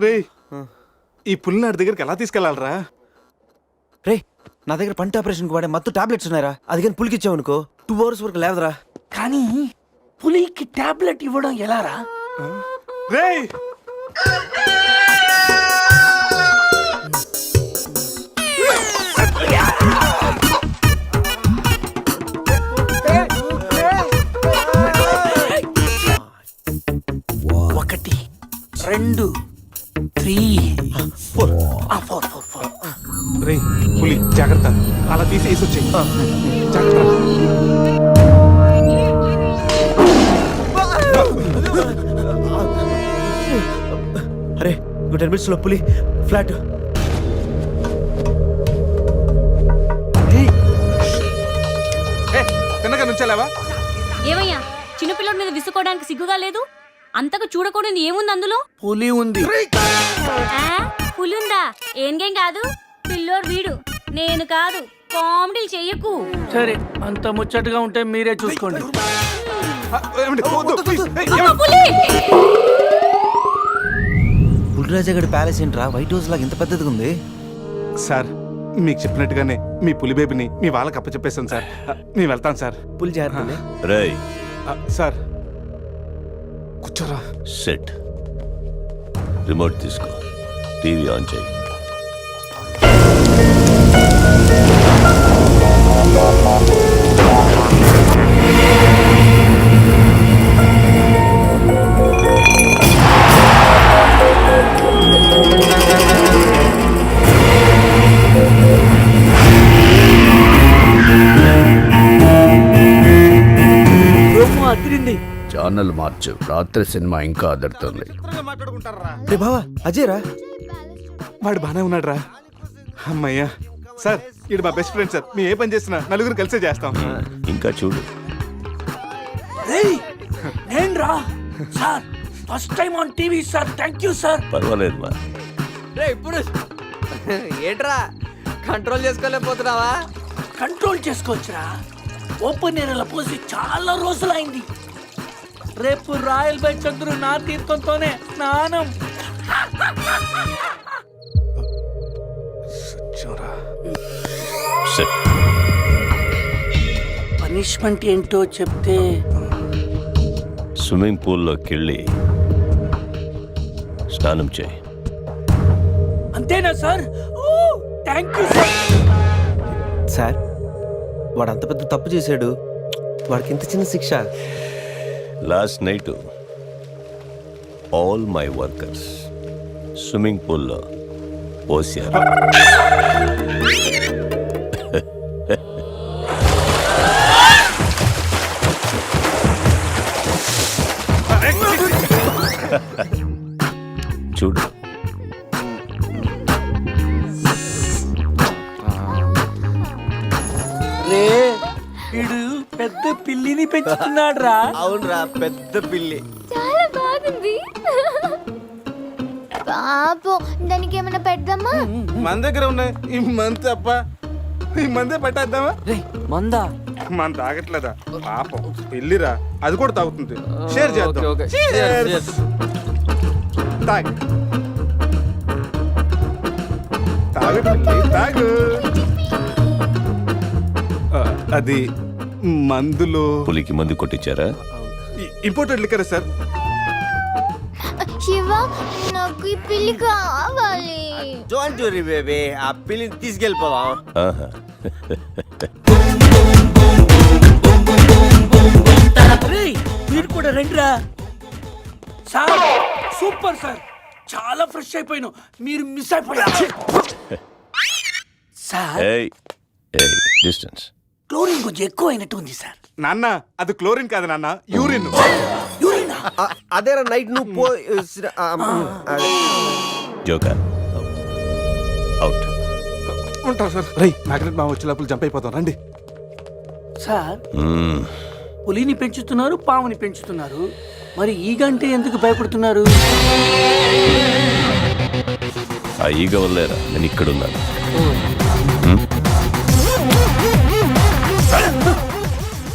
రే ఈ పులినాడి దగ్గరికి ఎలా తీసుకెళ్లాలరా? రే నా దగ్గర పంట ఆపరేషన్కి వాడే మత్తు టాబ్లెట్స్ ఉన్నాయరా, అది కానీ పులికి ఇచ్చావనుకో 2 hours వరకు లేవదరా. కానీ పులికి టాబ్లెట్ ఇవ్వడం ఎలారా? రే ఒకటి 2 3 4 రే పులి జాగ్రత్త, అలా తీసి వేసొచ్చాయి. జాగ్రత్త. అరే 10 minutes లో పులి ఫ్లాట్. తిన్నగా నుంచాలేవా? ఏమయ్యా చిన్నపిల్లడి మీద విసుకోవడానికి సిగ్గుగా లేదు? అంతకు చూడకూడదు ఏముంది అందులో? పులి ఉంది. పులి ఉందా? ఏం కాదు, పిల్లోడు వీడు, నేను కాదు. కామెడీలు చెయ్యకు. సరే అంత ముచ్చటగా ఉంటే మీరే చూసుకోండి. పులిరాజగడ్ ప్యాలెస్ ఏంట్రా వైట్ హౌస్ లాగా ఇంత పెద్దదిగా ఉంది? సార్ మీకు చెప్పినట్టుగానే మీ పులి బేబీని మీ వాళ్ళకి అప్పచెప్పేశాను సార్. మేము వెళ్తాం సార్. పులి జాగ్రత్త. రేయ్ సార్ కూర్చోరా. సెట్ రిమోట్ తీసుకో, టీవీ ఆన్ చేయి. ఛానల్ మార్చు, రాత్రి సినిమా ఇంకా అదరుతుంది. రే బావా అజయ్ రా. వాడు బానే ఉన్నాడు రా. అమ్మయ్యా సార్, ఇది మా బెస్ట్ ఫ్రెండ్ సార్. మేము ఏ పని చేస్తున్నా నలుగురు కలిసే చేస్తాం. ఇంకా చూడు. నేను రా sir, first time on TV sir. Thank you sir. పర్వాలేదు మా. ఇప్పుడు ఏంట్రా కంట్రోల్ చేసుకోలేకపోతున్నావా? కంట్రోల్ చేసుకోవచ్చురా. ఓపెన్ ఏరియాలో పోసి చాలా రోజులైంది. రేపు రాయల్ బై చంద్రు నా తీర్థంతోనే స్నానం. సెట్. పనిష్మెంట్ ఏంటో చెప్తే. స్విమ్మింగ్ పూల్లోకి వెళ్ళి స్నానం చేయి. అంతేనా సార్? Thank you sir. సార్ వాడు అంత పెద్ద తప్పు చేశాడు, వాడికి ఇంత చిన్న శిక్ష. Last night all my workers swimming పూల్లో పోసారు. చూడు. రే వీడు పెద్ద పిల్లిని పెంచుతున్నాడు రా. అవునరా, పెద్ద పిల్లి. చాలా బాగుంది. పాపం దానికి ఏమైనా పెడదామా? మన దగ్గర ఉన్నాయి ఈ మందు తప్ప. ఈ మందే పెట్టేద్దామా? మందా? మన తాగట్లేదా పాపం? పెళ్ళిరా, అది కూడా తాగుతుంది. షేర్ చేద్దాం. Cheers. తాగు తాగు తాగు. అది మందులో పులికి మందు కొట్టించారా? Imported liquor sir. శివ, నాకు ఈ పిల్లి కావాలి. డోంట్ వరీ బేబీ, ఆ పిల్లిని తీసుకెళ్ళిపోదాం. ఆహా. మీరు కూడా రండిరా. సార్ సూపర్ సార్, చాలా ఫ్రెష్ అయిపోయాను. మీరు మిస్ అయిపోయారు సార్. ఏయ్ ఏయ్ డిస్టెన్స్. క్లోరిన్ కొంచెం ఎక్కువ అయినట్టు ఉంది సార్. నాన్న అది క్లోరిన్ కాదు నాన్న, యూరిన్. యూరినా? అదేరా నైట్ నువ్వు పో. Joker out. ఉంటాం సార్. రై మ్యాగ్నెట్ మా వచ్చే లోపల జంప్ అయిపోతాం. రండి సార్. పులిని పెంచుతున్నారు, పాముని పెంచుతున్నారు, మరి ఈగంటే ఎందుకు భయపడుతున్నారు? ఆ ఈగ వల్లేరా నేను ఇక్కడున్నాను.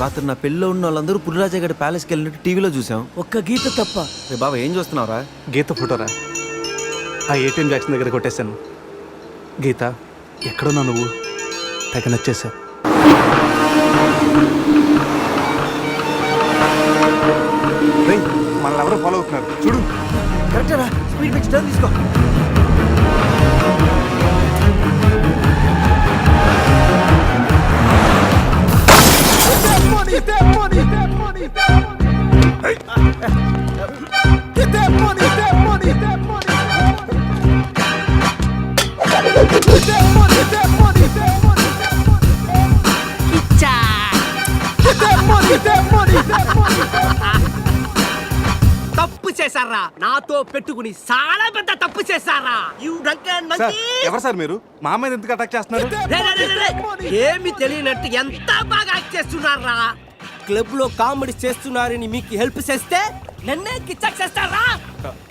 రాత్రి నా పెళ్ళిలో ఉన్న వాళ్ళందరూ పులిరాజా గడి ప్యాలెస్కి వెళ్ళినట్టు టీవీలో చూసాం. ఒక్క గీత తప్ప. రే బాబా ఏం చూస్తున్నావురా? గీత ఫోటోరా. ఆ ఏటీఎం జాక్సన్ దగ్గర కొట్టేశాను. గీత ఎక్కడున్నా నువ్వు? తెగ నచ్చేసావు. మనల్ని ఎవరో ఫాలో అవుతున్నారు చూడు. కరెక్టరా, స్పీడ్ పెంచి టర్న్ తీసుకో. తప్పు చేశారా? నాతో పెట్టుకుని చాలా పెద్ద తప్పు చేశారా? సార్ ఎవరు సార్ మీరు? మా మీద ఎందుకు అటాక్ చేస్తున్నారు? ఏమి తెలియనట్టు ఎంత బాగా యాక్ట్ చేస్తున్నారా? క్లబ్ లో కామెడీ చేస్తున్నారని మీకు హెల్ప్ చేస్తే నన్నే కిచ్చక్ చేస్తారా?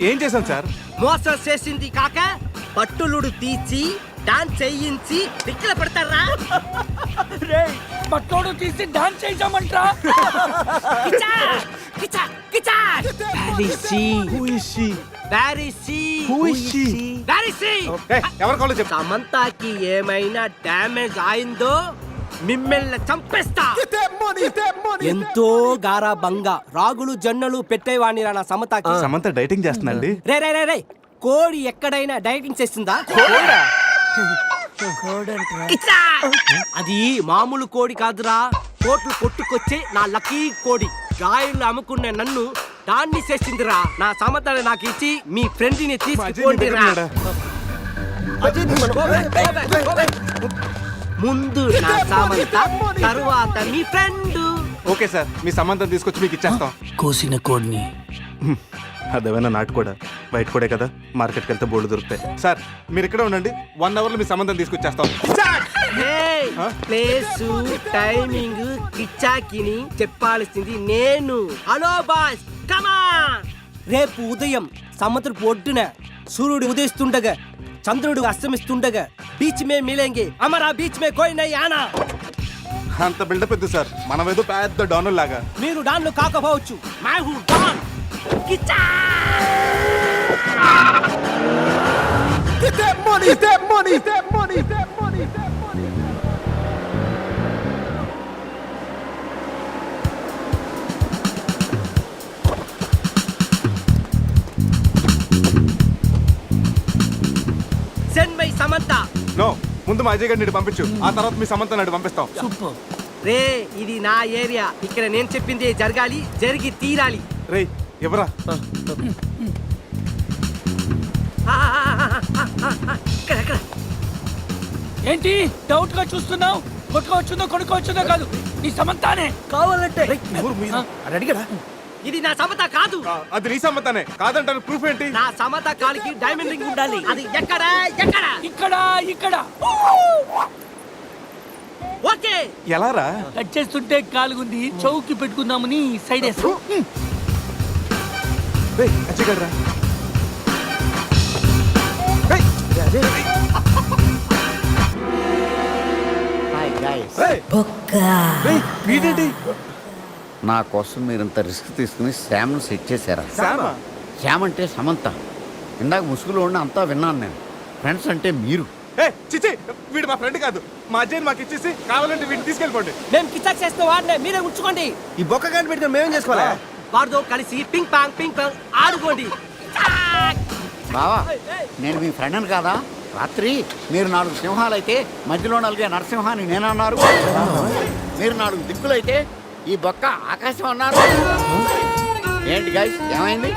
ఏం చేశాను సార్? మోసం చేసింది కాక పట్టులుడు తీసి డాన్స్ చేయించి దిక్కుల పెడతారా? పట్టోడు తీసి డాన్స్ చేద్దామంటరా? ఎవరు కావాలి చెప్పు. సమంతాకి ఏమైనా డ్యామేజ్ అయిందో మిమ్మల్ని చంపేస్తా. ఎంతో గారాబంగా రాగులు జొన్నలు పెట్టేవాణి నా సమతాకి. సమంత డైటింగ్ చేస్తుందండి. రే రే రే రే కోడి ఎక్కడైనా డైటింగ్ చేస్తుందా? ఇచ్చా! అది మామూలు కోడి కాదురా, కోట్లు కొట్టుకొచ్చే నా లక్కీ కోడి. గాయలు అమ్ముకున్న నన్ను దాన్ని చేసిందిరా. నా సమతని నాకు ఇచ్చి మీ ఫ్రెండ్ ని తీసుకోండిరా. ముందు నా సామంత, తరువాత మీ ఫ్రెండ్. ఓకే సార్, మీ సంబంధం తీసుకొచ్చి మీకు ఇచ్చేస్తాం. కోసిన కోడిని అదేమైనా నాటు కూడా బయట కూడా కదా, మార్కెట్కి వెళ్తే బోర్డు దొరుకుతాయి. సార్ మీరు ఇక్కడే ఉండండి, 1 hour లో మీ సంబంధం తీసుకొచ్చేస్తాం. ప్లేసు టైమింగ్ కిచ్చాకిని చెప్పాల్సింది నేను. హలో బాస్, కమా. రేపు ఉదయం సముద్రపు ఒడ్డున సూర్యుడు ఉదయిస్తుండగా చంద్రుడు అస్తమిస్తుండగా బీచ్ మే మిలేంగే, అమరా బీచ్ మే కోయి నై ఆనా. అంత బిల్డప్ ఎద్దు సార్, మనం ఏదో పెద్ద డానుల్ లాగా. మీరు డాన్లు కాకపోవచ్చు, మై హూ don. Kiccha! Send my Samantha. No, ముందు మా అజయ్ గారిని పంపించు, ఆ తర్వాత మీ సమంత నాడు పంపిస్తాం. సూపర్. రే ఇది నా ఏరియా, ఇక్కడ నేను చెప్పింది జరగాలి, జరిగి తీరాలి. రేయ్ ఎవరా? ఇక్కడ ఏంటి డౌట్ గా చూస్తున్నావు? కొట్టుకోవచ్చుందో కొనుక్కోవచ్చుందో కాదు, నీ సమంతానే కావాలంటే. అడిగాడా? ఇది నా సమత కాదు. అది నీ సమ్మతానే కాదంటాను, ప్రూఫ్ ఏంటి? నా సమత కాలికి డైమండ్ రింగ్ ఉండాలి. అది ఎక్కడ? ఎక్కడ? ఇక్కడ ఇక్కడ ఓకే. ఎలా రా? కట్ చేస్తుంటే కాలుగుంది, చౌకి పెట్టుకుందామని సైడ్ వేస్తా. రేయ్ అజయ్ గారు రా. వీడేంటి? నా కోసం మీరు ఇంత రిస్క్ తీసుకుని శ్యామ్ను సెట్ చేశారా? శామా? శ్యామ్ అంటే సమంత. ఇందాక ముసుగులో ఉన్న అంతా విన్నాను నేను. ఫ్రెండ్స్ అంటే మీరు. చిచి, వీడు మా ఫ్రెండ్ కాదు. మా అజయ్ మాకు ఇచ్చేసి కావాలంటే వీడిని తీసుకెళ్ళిపోండి. మేము కిచక్ చేస్తే వాడినే మీరే ఉంచుకోండి. ఈ బొక్క గాని పెట్టుకుని మేమేం చేసుకోవాలా? వారితో కలిసి పింగ్ పాంగ్ ఆడుకోండి. బావా, నేను మీ ఫ్రెండ్ని కాదా? రాత్రి మీరు 4 సింహాలైతే మధ్యలో నలిగే నరసింహాన్ని నేనన్నారు. మీరు 4 దిక్కులైతే ఈ బొక్క ఆకాశం అన్నారు. ఏంటి గైస్, ఏమైంది?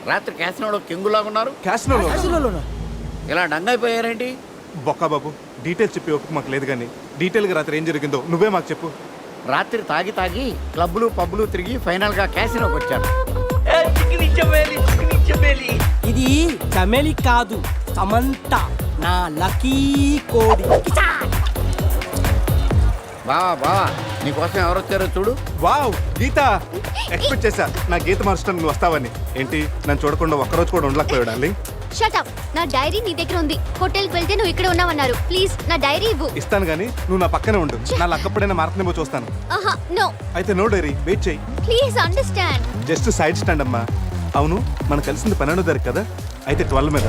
రాత్రి క్యాసినోలో కింగులాగా ఉన్నారు. క్యాసినోలో ఇలా డంగైపోయారేంటి? బొక్క బాబు, డీటెయిల్స్ చెప్పి ఒప్పుకు మాకు లేదు, కానీ డీటెయిల్గా రాత్రి ఏం జరిగిందో నువ్వే మాకు చెప్పు. రాత్రి తాగి క్లబ్లు పబ్లు తిరిగి ఫైనల్ గా క్యాసినోకి వచ్చారు. ఇది చమేలి కాదు, సమంత, నా లక్కీ కోడి. బావా నీకోసం ఎవరు వచ్చారో చూడు. వావ్, గీత! ఎక్స్పెక్ట్ చేశా నా గీత మార్చడానికి నువ్వు వస్తావని. ఏంటి, నన్ను చూడకుండా ఒక్కరోజు కూడా ఉండలేకపోయావు డార్లింగ్? Shut up. నా డైరీ నీ దగ్గర ఉంది. హోటల్కి వెళ్తే నువ్వు ఇక్కడ ఉన్నావన్నారు. ప్లీజ్ నా డైరీ ఇవ్వు. ఇస్తాను కానీ నువ్వు నా పక్కనే ఉండు. నా లక్కప్పుడైనా మారుతుందేమో చూస్తాను. ఆహా నో. అయితే నో డైరీ, వెయిట్ చేయి. Please understand. Just side stand అమ్మా. అవును, మనం కలిసింది 12వ తారీఖు కదా, అయితే 12 మీద